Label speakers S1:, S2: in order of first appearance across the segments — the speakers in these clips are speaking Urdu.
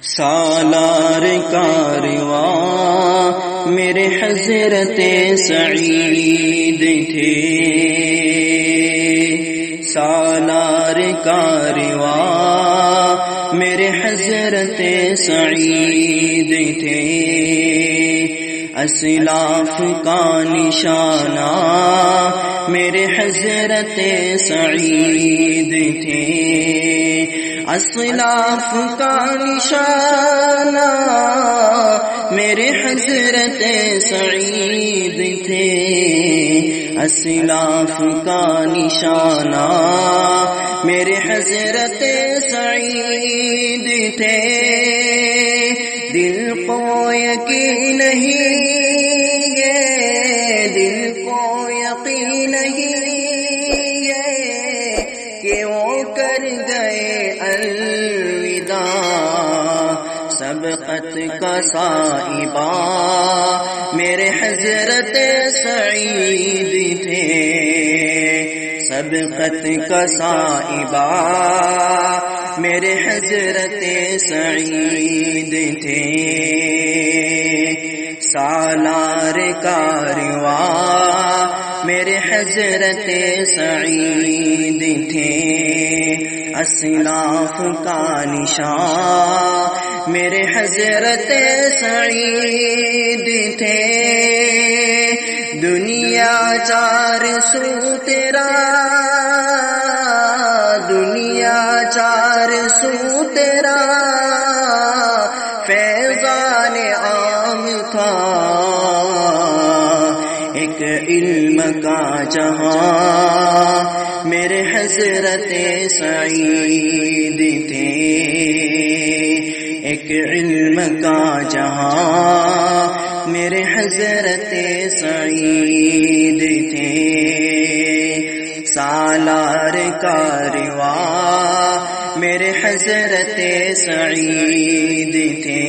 S1: سالار کارواں میرے حضرت سعید تھے، سالار کارواں میرے حضرت سعید تھے، اسلاف کا نشانہ میرے حضرت سعید تھے، اسلاف کا نشانہ میرے حضرت سعید تھے، اسلاف کا نشانہ میرے حضرت سعید تھے، دل کو یقین نہیں ہے، دل کو یقین نہیں ہے کہ وہ کر گئے الوداع، سبقت کا صاحبہ میرے حضرت سعید تھے، سبقت کا صاحبہ میرے حضرت سعید تھے، سالار کارواں میرے حضرت سعید تھے، اسلاف کا نشان میرے حضرت سعید تھے، دنیا چار سو تیرا، دنیا چار سو تیرا فیضان عام تھا، ایک علم کا جہاں میرے حضرت سعید تھے، ایک علم کا جہاں میرے حضرت سعید تھے، سالار کارواں میرے حضرت سعید تھے،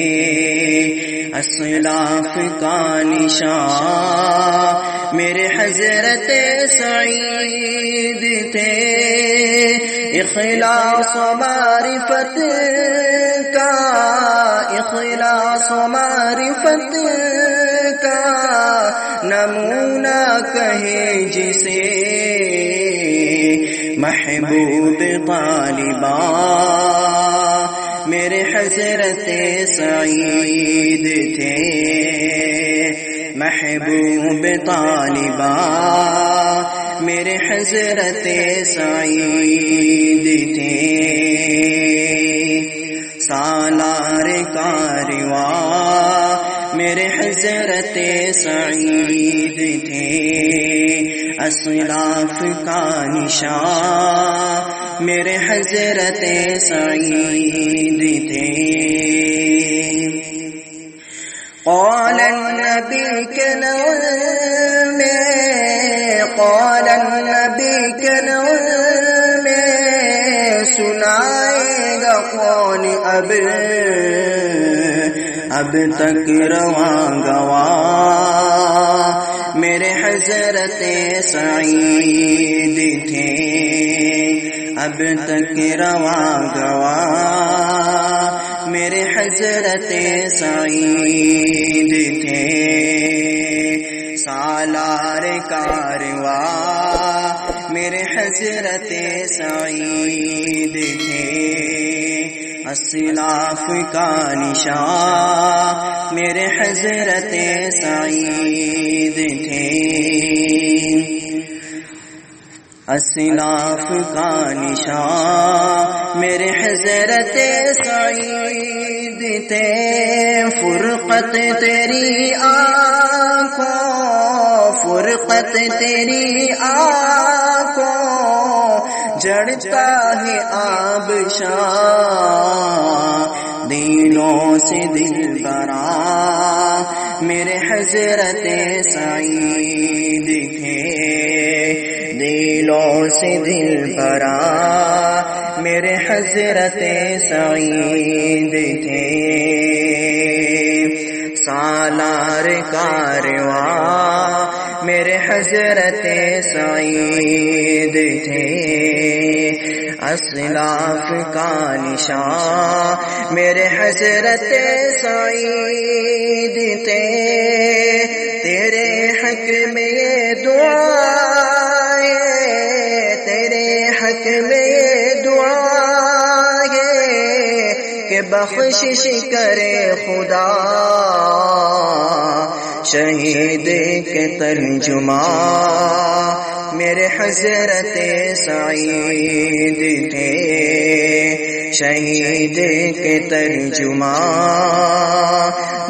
S1: اسلاف کا نشان میرے حضرت سعید تھے، اخلاص و معرفت کا، اخلاص و معرفت کا نمونہ کہے جسے محبوب طالباں میرے حضرت سعید تھے، محبوب طالباں میرے حضرت سعید تھے، سالار کارواں میرے حضرت سعید تھے، اسلاف کا نشان میرے حضرت سعید تھے، قال النبی کے نام میں، قال النبی کے نام میں سنائے گا کون اب تک رواں گواہ میرے حضرت سعید تھے، اب تک رواں گواہ میرے حضرت سعید تھے، سالار کارواں میرے حضرت سعید تھے، اسلاف کا نشان میرے حضرت سعید تھے، اسلاف کا نشان میرے حضرت سعید تھے، فرقت تیری آنکھوں، فرقت تیری آنکھوں جڑتا ہے آبشار، دلوں سے دل برا میرے حضرت سعید تھے، دلوں سے دل برا میرے حضرت سعید تھے، سالار کارواں میرے حضرت سعید تھے، اسلاف کا نشان میرے حضرت سعید تھے تیرے حق میں یہ دعا ہے تیرے حق میں یہ دعا ہے کہ بخشش کرے خدا شہید کے ترجمہ میرے حضرت سعید تھے شہید کے ترجمہ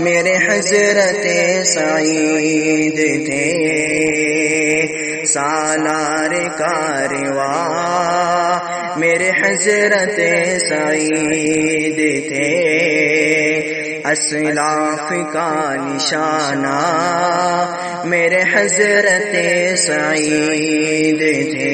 S1: میرے حضرت سعید تھے سالار کارواں میرے حضرت سعید تھے اسلاف کا نشانہ میرے حضرت سعید تھے